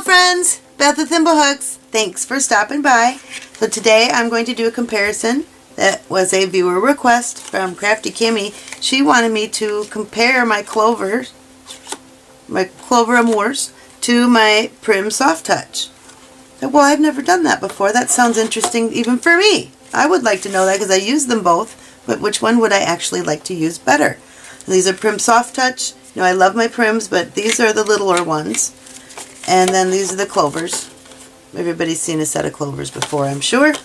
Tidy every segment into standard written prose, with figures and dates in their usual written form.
friends, Beth with Thimblehooks. Thanks for stopping by. So today I'm going to do a comparison that was a viewer request from Crafty Kimmy. She wanted me to compare my Clover Amours to my Prym Soft Touch. Well, I've never done that before. That sounds interesting even for me. I would like to know that because I use them both, but which one would I actually like to use better? These are Prym Soft Touch. You know, I love my Pryms, but these are the littler ones. And then these are the Clovers. Everybody's seen a set of Clovers before, I'm sure.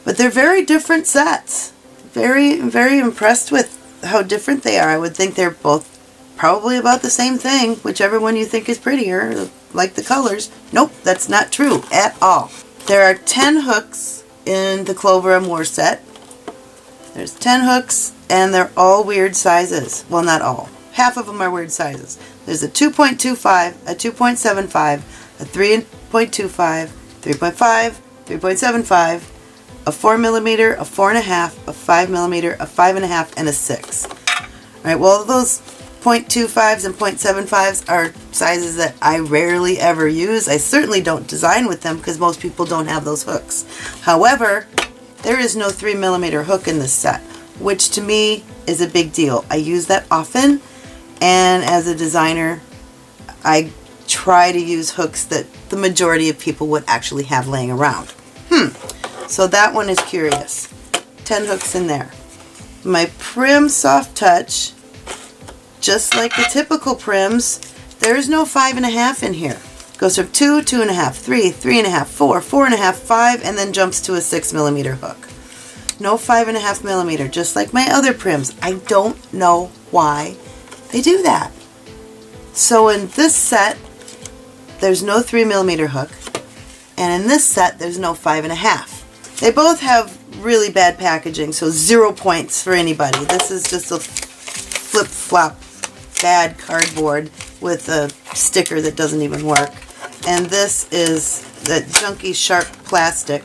But they're very different sets. Very impressed with how different they are. I would think they're both probably about the same thing, whichever one you think is prettier, like the colors. Nope, that's not true at all. There are 10 hooks in the Clover Amour set. There's 10 hooks, and they're all weird sizes. Well, not all. Half of them are weird sizes. There's a 2.25, a 2.75, a 3.25, 3.5, 3.75, a 4mm, a 4.5, a 5mm, a 5.5, and a 6. Alright, well, those 0.25s and 0.75s are sizes that I rarely ever use. I certainly don't design with them because most people don't have those hooks. However, there is no 3mm hook in this set, which to me is a big deal. I use that often, and as a designer, I try to use hooks that the majority of people would actually have laying around. So that one is curious. 10 hooks in there. My Prym Soft Touch, just like the typical Pryms, there's no 5.5 in here. It goes from 2, 2.5, 3, 3.5, 4, 4.5, 5, and then jumps to a 6mm hook. No 5.5mm, just like my other Pryms. I don't know why they do that. So in this set, there's no 3mm hook, and in this set, there's no 5.5. They both have really bad packaging, so 0 points for anybody. This is just a flip-flop bad cardboard with a sticker that doesn't even work. And this is that junky sharp plastic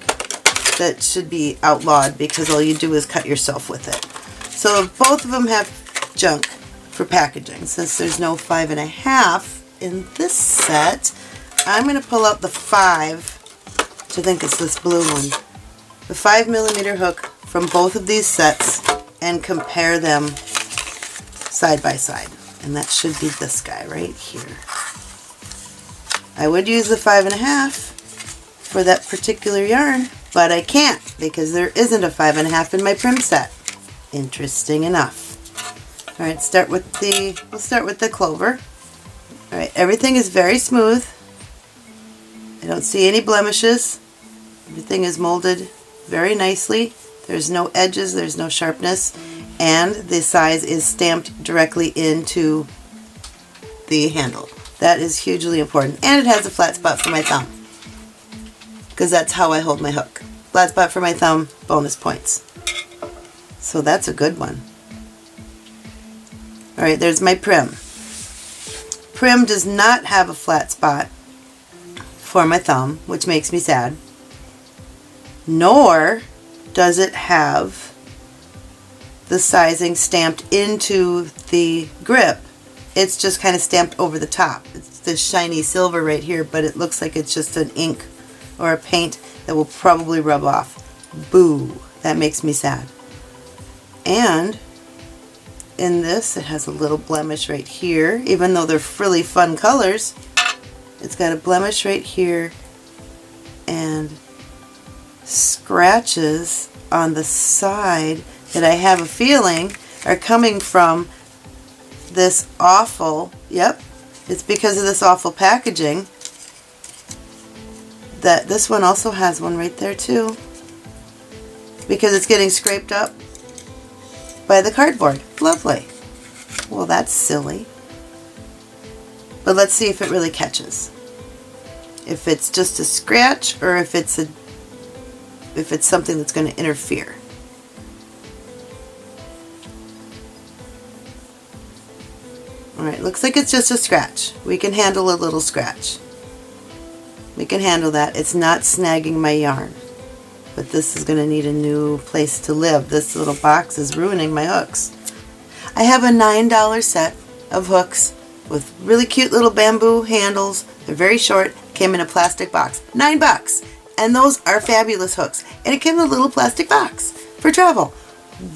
that should be outlawed because all you do is cut yourself with it. So both of them have junk for packaging. Since there's no 5.5 in this set, I'm going to pull out the 5, which I think is this blue one. The 5mm hook from both of these sets and compare them side by side. And that should be this guy right here. I would use the 5.5 for that particular yarn, but I can't because there isn't a 5.5 in my Prym set. Interesting enough. Alright, we'll start with the Clover. Alright, everything is very smooth. I don't see any blemishes. Everything is molded very nicely. There's no edges, there's no sharpness, and the size is stamped directly into the handle. That is hugely important. And it has a flat spot for my thumb, because that's how I hold my hook. Flat spot for my thumb, bonus points. So that's a good one. Alright, there's my Prym. Prym does not have a flat spot for my thumb, which makes me sad. Nor does it have the sizing stamped into the grip. It's just kind of stamped over the top. It's this shiny silver right here, but it looks like it's just an ink or a paint that will probably rub off. Boo! That makes me sad. And in this, it has a little blemish right here. Even though they're really fun colors, it's got a blemish right here and scratches on the side that I have a feeling are coming from this awful, yep, it's because of this awful packaging. That this one also has one right there too, because it's getting scraped up by the cardboard. Lovely. Well, that's silly. But let's see if it really catches. If it's just a scratch or if it's something that's going to interfere. Alright, looks like it's just a scratch. We can handle a little scratch. We can handle that. It's not snagging my yarn. But this is going to need a new place to live. This little box is ruining my hooks. I have a $9 set of hooks with really cute little bamboo handles. They're very short, came in a plastic box. $9! And those are fabulous hooks. And it came in a little plastic box for travel.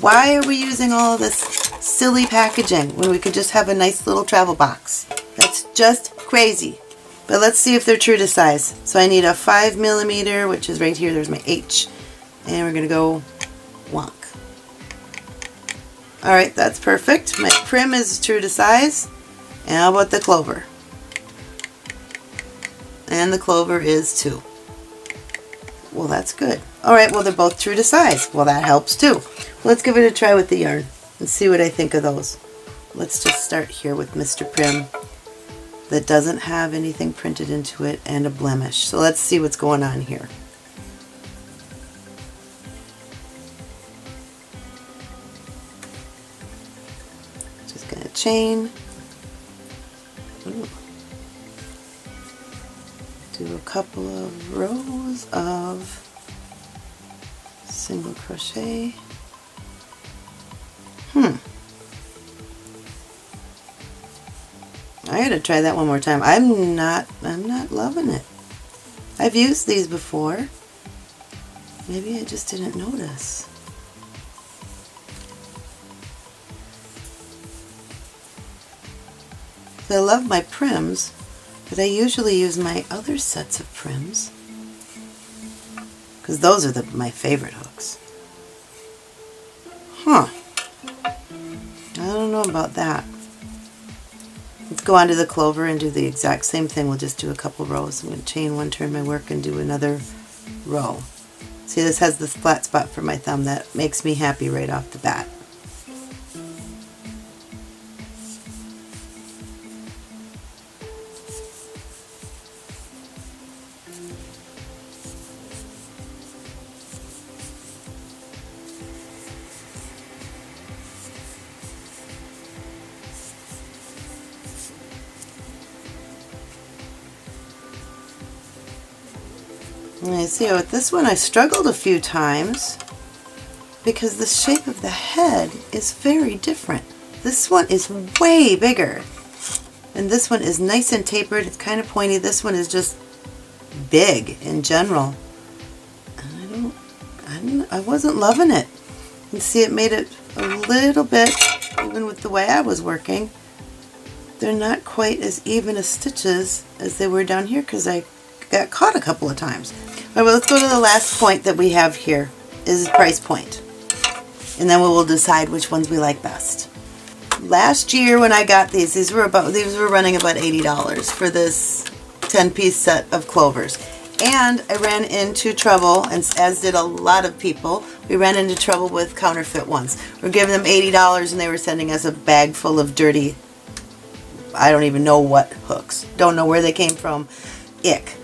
Why are we using all of this silly packaging when we could just have a nice little travel box? That's just crazy. But let's see if they're true to size. So I need a 5mm, which is right here. There's my H. And we're going to go wonk. Alright, that's perfect. My Prym is true to size. And how about the Clover? And the Clover is 2. Well, that's good. Alright, well, they're both true to size. Well, that helps too. Let's give it a try with the yarn and see what I think of those. Let's just start here with Mr. Prym that doesn't have anything printed into it and a blemish. So let's see what's going on here. Just going to chain. Ooh. Do a couple of rows of single crochet. I gotta try that one more time. I'm not loving it. I've used these before. Maybe I just didn't notice. I love my Pryms, but I usually use my other sets of Pryms because those are my favorite hooks. Huh. I don't know about that. Let's go on to the Clover and do the exact same thing. We'll just do a couple rows. I'm going to chain one, turn my work, and do another row. See, this has this flat spot for my thumb. That makes me happy right off the bat. And you see with this one I struggled a few times because the shape of the head is very different. This one is way bigger and this one is nice and tapered. It's kind of pointy. This one is just big in general. And I wasn't loving it. You see, it made it a little bit, even with the way I was working, they're not quite as even as stitches as they were down here because I got caught a couple of times. All right, well, let's go to the last point that we have here, is price point. And then we will decide which ones we like best. Last year when I got these were running about $80 for this 10-piece set of Clovers. And I ran into trouble, and as did a lot of people, we ran into trouble with counterfeit ones. We're giving them $80 and they were sending us a bag full of dirty, I don't even know what hooks. Don't know where they came from. Ick.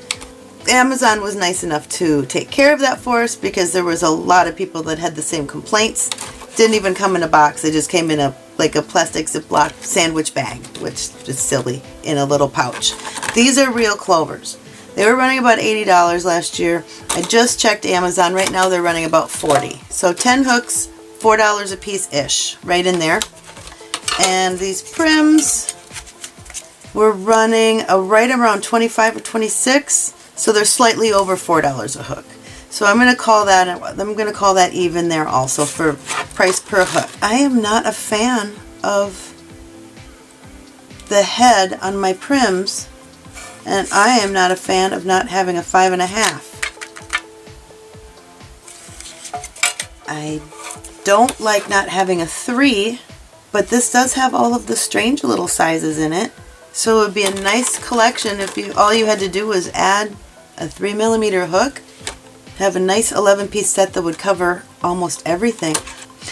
Amazon was nice enough to take care of that for us because there was a lot of people that had the same complaints. Didn't even come in a box. They just came in like a plastic Ziploc sandwich bag, which is silly, in a little pouch. These are real Clovers. They were running about $80 last year. I just checked Amazon. Right now they're running about $40. So 10 hooks, $4 a piece-ish, right in there. And these Pryms were running right around 25 or 26. So they're slightly over $4 a hook. So I'm going to call that even there also for price per hook. I am not a fan of the head on my Pryms, and I am not a fan of not having a 5.5. I don't like not having a 3, but this does have all of the strange little sizes in it. So it would be a nice collection if all you had to do was add a 3mm hook, have a nice 11-piece set that would cover almost everything.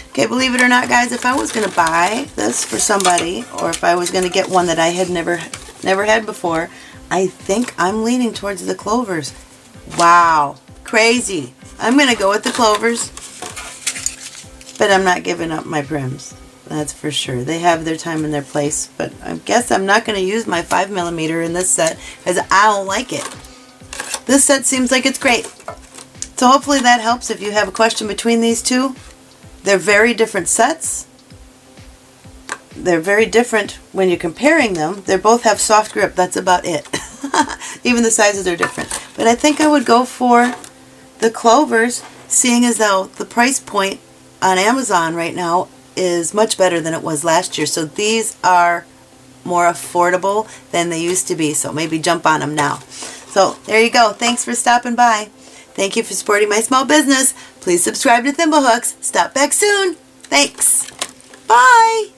Okay, believe it or not, guys, if I was going to buy this for somebody, or if I was going to get one that I had never had before, I think I'm leaning towards the Clovers. Wow, crazy. I'm going to go with the Clovers, but I'm not giving up my Pryms. That's for sure. They have their time and their place, but I guess I'm not going to use my 5mm in this set because I don't like it. This set seems like it's great. So hopefully that helps if you have a question between these two. They're very different sets. they're very different when you're comparing them. They both have soft grip. That's about it. Even the sizes are different. But I think I would go for the Clovers, seeing as though the price point on Amazon right now is much better than it was last year. So these are more affordable than they used to be. So maybe jump on them now. So there you go. Thanks for stopping by. Thank you for supporting my small business. Please subscribe to Thimblehooks. Stop back soon. Thanks. Bye.